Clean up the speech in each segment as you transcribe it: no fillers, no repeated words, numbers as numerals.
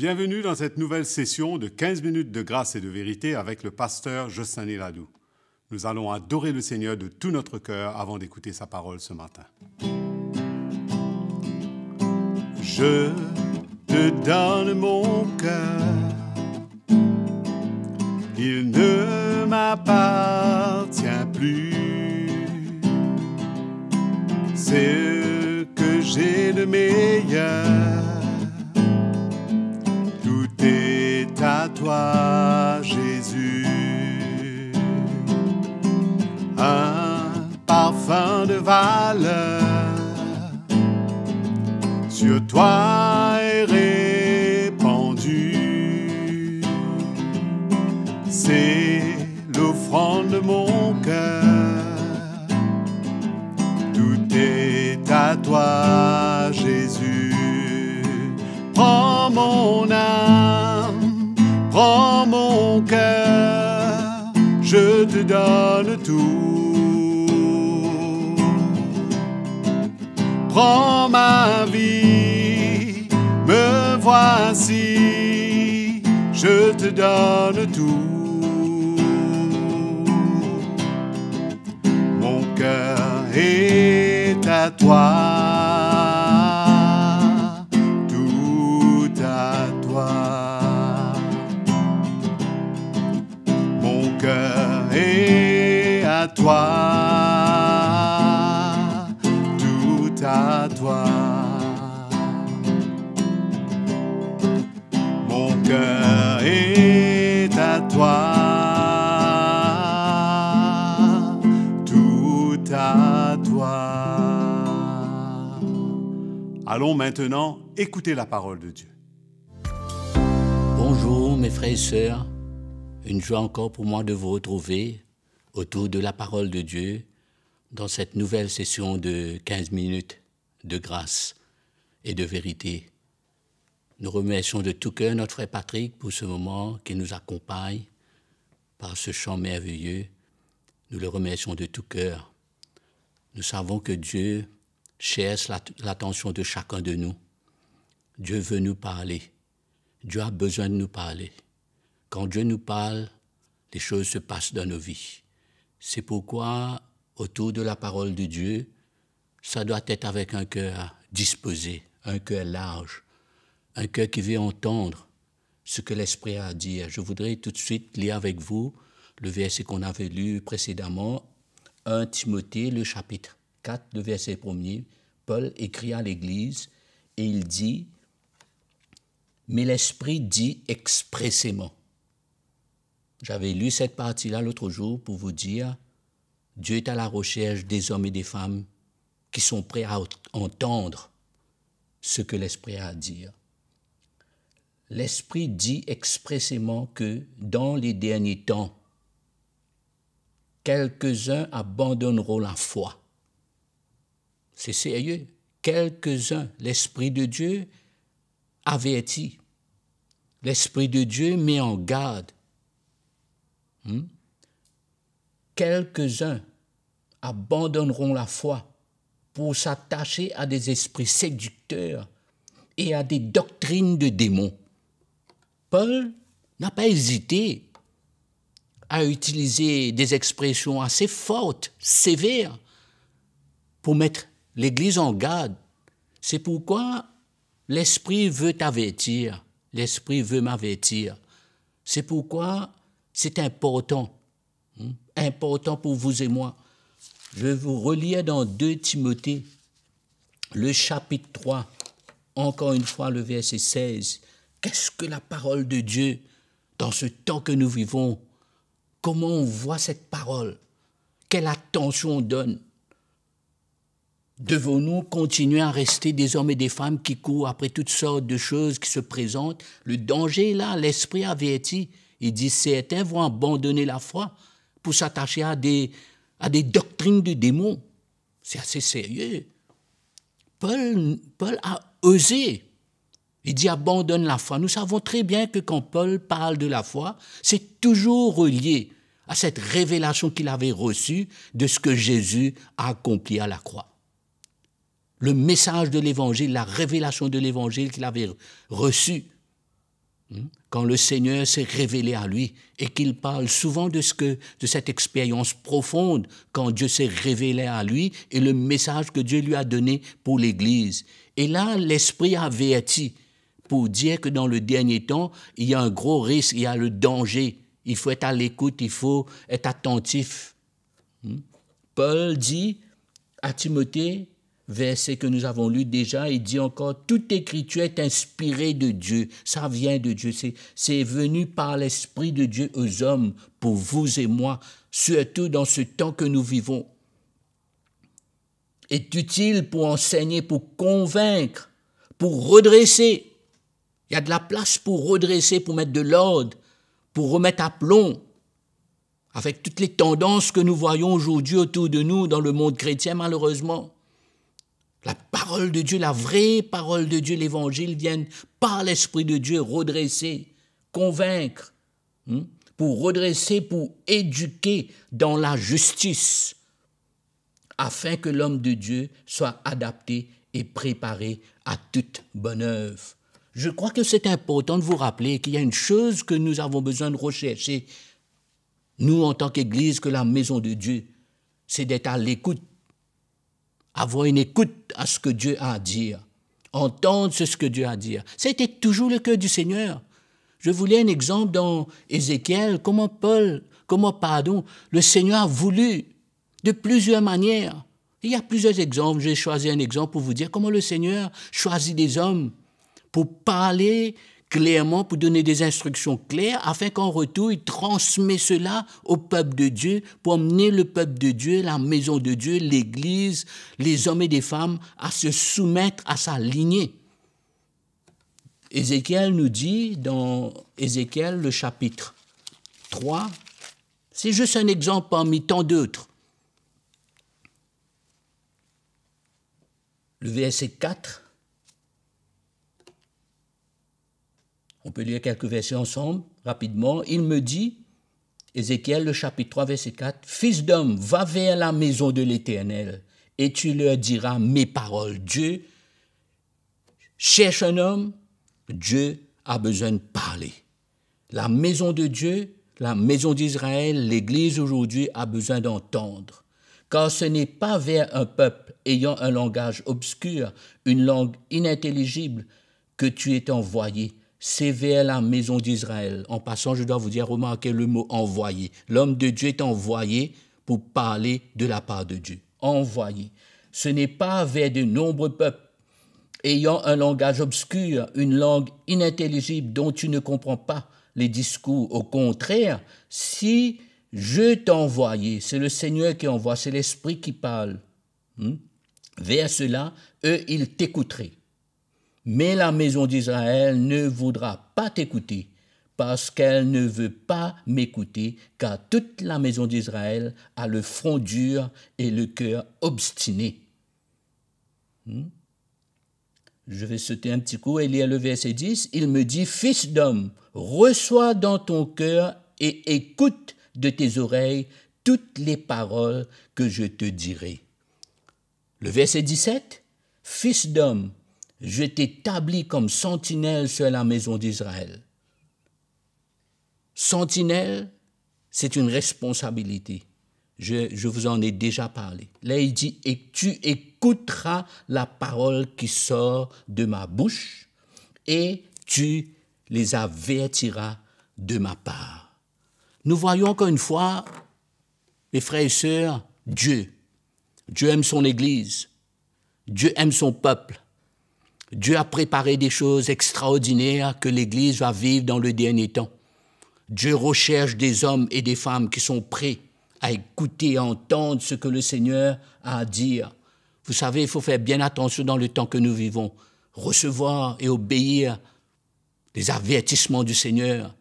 Bienvenue dans cette nouvelle session de 15 minutes de grâce et de vérité avec le pasteur Jocelyn Eladou. Nous allons adorer le Seigneur de tout notre cœur avant d'écouter sa parole ce matin. Je te donne mon cœur, il ne m'appartient plus. C'est ce que j'ai de meilleur. Tout est à toi, Jésus. Un parfum de valeur sur toi est répandu. C'est l'offrande de mon cœur. Tout est à toi, Jésus. Prends mon âme, prends mon cœur, je te donne tout. Prends ma vie, me voici, je te donne tout. Mon cœur est à toi. Mon cœur est à toi, tout à toi. Mon cœur est à toi, tout à toi. Allons maintenant écouter la parole de Dieu. Bonjour mes frères et sœurs, une joie encore pour moi de vous retrouver autour de la parole de Dieu dans cette nouvelle session de 15 minutes de grâce et de vérité. Nous remercions de tout cœur notre frère Patrick pour ce moment qui nous accompagne par ce chant merveilleux. Nous le remercions de tout cœur. Nous savons que Dieu cherche l'attention de chacun de nous. Dieu veut nous parler. Dieu a besoin de nous parler. Quand Dieu nous parle, les choses se passent dans nos vies. C'est pourquoi, autour de la parole de Dieu, ça doit être avec un cœur disposé, un cœur large, un cœur qui veut entendre ce que l'Esprit a à dire. Je voudrais tout de suite lire avec vous le verset qu'on avait lu précédemment, 1 Timothée, le chapitre 4, le verset 1er. Paul écrit à l'Église et il dit « Mais l'Esprit dit expressément ». J'avais lu cette partie-là l'autre jour pour vous dire « Dieu est à la recherche des hommes et des femmes qui sont prêts à entendre ce que l'Esprit a à dire ». L'Esprit dit expressément que dans les derniers temps, quelques-uns abandonneront la foi. C'est sérieux. Quelques-uns, l'Esprit de Dieu avertit. L'Esprit de Dieu met en garde. Quelques-uns abandonneront la foi pour s'attacher à des esprits séducteurs et à des doctrines de démons. Paul n'a pas hésité à utiliser des expressions assez fortes, sévères, pour mettre l'Église en garde. C'est pourquoi l'Esprit veut t'avertir, l'Esprit veut m'avertir. C'est pourquoi c'est important pour vous et moi. Je vais vous relire dans 2 Timothée, le chapitre 3, encore une fois le verset 16. Qu'est-ce que la parole de Dieu dans ce temps que nous vivons? Comment on voit cette parole? Quelle attention on donne? Devons-nous continuer à rester des hommes et des femmes qui courent après toutes sortes de choses qui se présentent? Le danger est là, l'Esprit avertit. Il dit, certains vont abandonner la foi pour s'attacher à des doctrines de démons. C'est assez sérieux. Paul a osé. Il dit, abandonne la foi. Nous savons très bien que quand Paul parle de la foi, c'est toujours relié à cette révélation qu'il avait reçue de ce que Jésus a accompli à la croix. Le message de l'Évangile, la révélation de l'Évangile qu'il avait reçue. Quand le Seigneur s'est révélé à lui et qu'il parle souvent de cette expérience profonde quand Dieu s'est révélé à lui et le message que Dieu lui a donné pour l'Église. Et là, l'Esprit a averti pour dire que dans le dernier temps, il y a un gros risque, il y a le danger. Il faut être à l'écoute, il faut être attentif. Paul dit à Timothée, verset que nous avons lu déjà, il dit encore, toute écriture est inspirée de Dieu, ça vient de Dieu, c'est venu par l'Esprit de Dieu aux hommes, pour vous et moi, surtout dans ce temps que nous vivons. Est utile pour enseigner, pour convaincre, pour redresser. Il y a de la place pour redresser, pour mettre de l'ordre, pour remettre à plomb. Avec toutes les tendances que nous voyons aujourd'hui autour de nous dans le monde chrétien, malheureusement. La parole de Dieu, la vraie parole de Dieu, l'Évangile, viennent par l'Esprit de Dieu redresser, convaincre, pour redresser, pour éduquer dans la justice, afin que l'homme de Dieu soit adapté et préparé à toute bonne œuvre. Je crois que c'est important de vous rappeler qu'il y a une chose que nous avons besoin de rechercher, nous en tant qu'Église, que la maison de Dieu, c'est d'être à l'écoute, avoir une écoute à ce que Dieu a à dire, entendre ce que Dieu a à dire. C'était toujours le cœur du Seigneur. Je voulais un exemple dans Ézéchiel, comment le Seigneur a voulu de plusieurs manières. Il y a plusieurs exemples, j'ai choisi un exemple pour vous dire comment le Seigneur choisit des hommes pour parler clairement, pour donner des instructions claires, afin qu'en retour, il transmet cela au peuple de Dieu, pour emmener le peuple de Dieu, la maison de Dieu, l'Église, les hommes et des femmes, à se soumettre à sa lignée. Ézéchiel nous dit, dans Ézéchiel, le chapitre 3, c'est juste un exemple parmi tant d'autres. Le verset 4, on peut lire quelques versets ensemble, rapidement. Il me dit, Ézéchiel, le chapitre 3, verset 4, « Fils d'homme, va vers la maison de l'Éternel, et tu leur diras mes paroles. » Dieu cherche un homme, Dieu a besoin de parler. La maison de Dieu, la maison d'Israël, l'Église aujourd'hui a besoin d'entendre. Car ce n'est pas vers un peuple ayant un langage obscur, une langue inintelligible, que tu es envoyé. C'est vers la maison d'Israël. En passant, je dois vous dire, remarquez le mot « envoyé ». L'homme de Dieu est envoyé pour parler de la part de Dieu. Envoyé. Ce n'est pas vers de nombreux peuples ayant un langage obscur, une langue inintelligible dont tu ne comprends pas les discours. Au contraire, si je t'ai envoyé, c'est le Seigneur qui envoie, c'est l'Esprit qui parle. Vers cela, eux, ils t'écouteraient. Mais la maison d'Israël ne voudra pas t'écouter, parce qu'elle ne veut pas m'écouter, car toute la maison d'Israël a le front dur et le cœur obstiné. Je vais sauter un petit coup et lire le verset 10. Il me dit, « Fils d'homme, reçois dans ton cœur et écoute de tes oreilles toutes les paroles que je te dirai. » Le verset 17, « Fils d'homme, je t'établis comme sentinelle sur la maison d'Israël. » Sentinelle, c'est une responsabilité. Je vous en ai déjà parlé. Là, il dit, et tu écouteras la parole qui sort de ma bouche et tu les avertiras de ma part. Nous voyons encore une fois, mes frères et sœurs, Dieu. Dieu aime son Église. Dieu aime son peuple. Dieu a préparé des choses extraordinaires que l'Église va vivre dans le dernier temps. Dieu recherche des hommes et des femmes qui sont prêts à écouter et à entendre ce que le Seigneur a à dire. Vous savez, il faut faire bien attention dans le temps que nous vivons, recevoir et obéir les avertissements du Seigneur,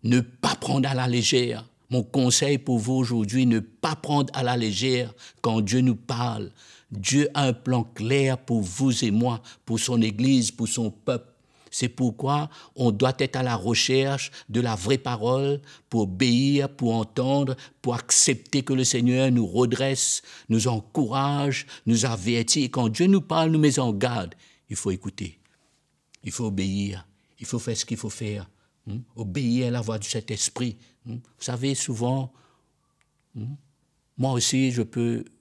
ne pas prendre à la légère. Mon conseil pour vous aujourd'hui, ne pas prendre à la légère quand Dieu nous parle. Dieu a un plan clair pour vous et moi, pour son Église, pour son peuple. C'est pourquoi on doit être à la recherche de la vraie parole pour obéir, pour entendre, pour accepter que le Seigneur nous redresse, nous encourage, nous avertit. Et quand Dieu nous parle, nous met en garde. Il faut écouter, il faut obéir, Il faut faire ce qu'il faut faire. Obéir à la voix de cet esprit. Vous savez, souvent, moi aussi,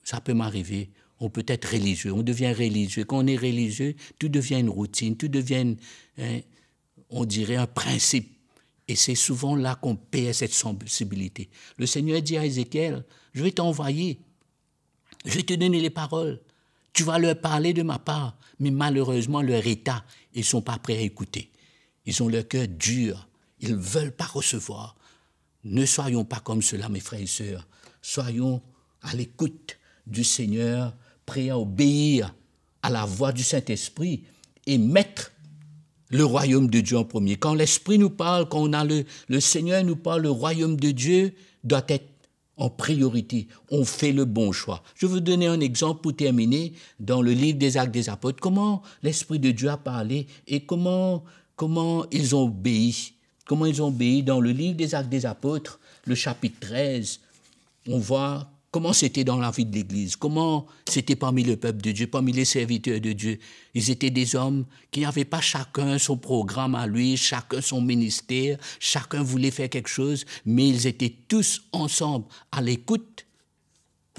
ça peut m'arriver. On peut être religieux, on devient religieux. Quand on est religieux, tout devient une routine, tout devient, on dirait, un principe. Et c'est souvent là qu'on perd cette sensibilité. Le Seigneur dit à Ézéchiel, je vais t'envoyer, je vais te donner les paroles. Tu vas leur parler de ma part. Mais malheureusement, leur état, ils ne sont pas prêts à écouter. Ils ont leur cœur dur. Ils ne veulent pas recevoir. Ne soyons pas comme cela, mes frères et sœurs. Soyons à l'écoute du Seigneur, prêts à obéir à la voix du Saint-Esprit et mettre le royaume de Dieu en premier. Quand l'Esprit nous parle, quand le Seigneur nous parle, le royaume de Dieu doit être en priorité. On fait le bon choix. Je vais vous donner un exemple pour terminer dans le livre des Actes des Apôtres. Comment l'Esprit de Dieu a parlé et comment ils ont obéi. Comment ils ont obéi dans le livre des Actes des Apôtres, le chapitre 13. On voit comment c'était dans la vie de l'Église, comment c'était parmi le peuple de Dieu, parmi les serviteurs de Dieu. Ils étaient des hommes qui n'avaient pas chacun son programme à lui, chacun son ministère, chacun voulait faire quelque chose, mais ils étaient tous ensemble à l'écoute,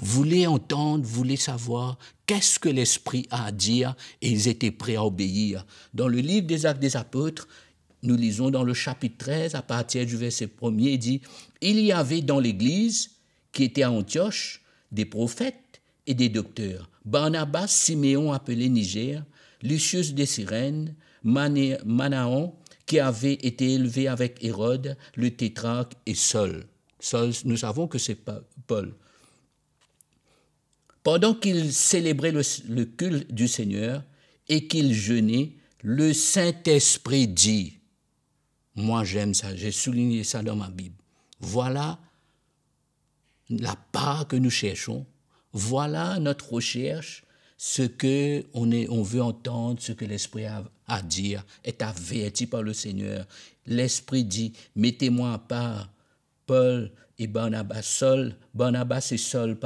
voulaient entendre, voulaient savoir qu'est-ce que l'Esprit a à dire et ils étaient prêts à obéir. Dans le livre des Actes des Apôtres, nous lisons dans le chapitre 13, à partir du verset 1er, il dit « Il y avait dans l'Église qui était à Antioche, des prophètes et des docteurs. Barnabas, Siméon appelé Niger, Lucius de Cyrène, Manaon, qui avait été élevé avec Hérode, le tétrarque, et Saul. Saul, nous savons que c'est Paul. Pendant qu'ils célébraient le culte du Seigneur et qu'ils jeûnaient, le Saint-Esprit dit, moi j'aime ça, j'ai souligné ça dans ma Bible, voilà la part que nous cherchons, voilà notre recherche, ce qu'on veut entendre, ce que l'Esprit a à dire, est averti par le Seigneur. L'Esprit dit, mettez-moi à part Paul et Barnabas et Saul,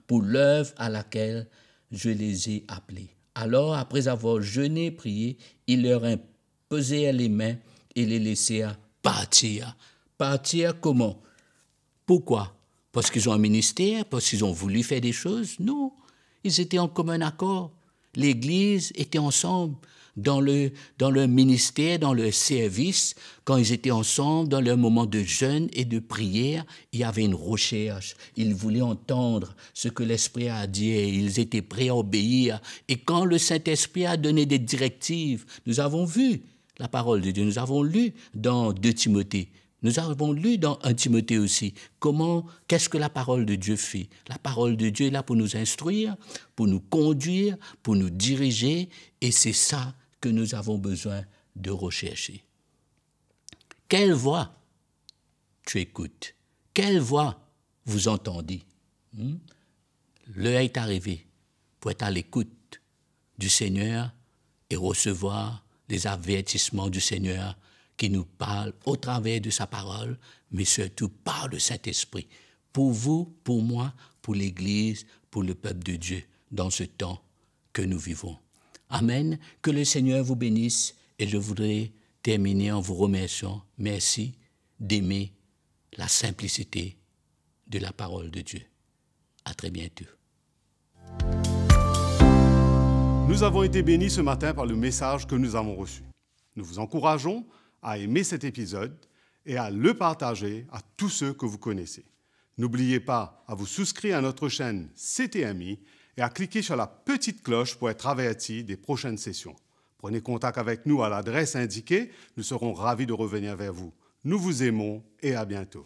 pour l'œuvre à laquelle je les ai appelés. Alors, après avoir jeûné et prié, ils leur imposèrent les mains et les laissèrent partir. Partir comment? Pourquoi? Parce qu'ils ont un ministère, parce qu'ils ont voulu faire des choses? Non, ils étaient en commun accord. L'Église était ensemble dans leur ministère, dans leur service. Quand ils étaient ensemble, dans leur moment de jeûne et de prière, il y avait une recherche. Ils voulaient entendre ce que l'Esprit a dit et ils étaient prêts à obéir. Et quand le Saint-Esprit a donné des directives, nous avons vu la parole de Dieu, nous avons lu dans 2 Timothée. Nous avons lu dans 1 Timothée aussi qu'est-ce que la parole de Dieu fait. La parole de Dieu est là pour nous instruire, pour nous conduire, pour nous diriger, et c'est ça que nous avons besoin de rechercher. Quelle voix tu écoutes? Quelle voix vous entendez? L'heure est arrivée pour être à l'écoute du Seigneur et recevoir les avertissements du Seigneur qui nous parle au travers de sa parole, mais surtout par le Saint-Esprit, pour vous, pour moi, pour l'Église, pour le peuple de Dieu, dans ce temps que nous vivons. Amen. Que le Seigneur vous bénisse et je voudrais terminer en vous remerciant. Merci d'aimer la simplicité de la parole de Dieu. À très bientôt. Nous avons été bénis ce matin par le message que nous avons reçu. Nous vous encourageons à aimer cet épisode et à le partager à tous ceux que vous connaissez. N'oubliez pas à vous souscrire à notre chaîne CTMI et à cliquer sur la petite cloche pour être averti des prochaines sessions. Prenez contact avec nous à l'adresse indiquée, nous serons ravis de revenir vers vous. Nous vous aimons et à bientôt.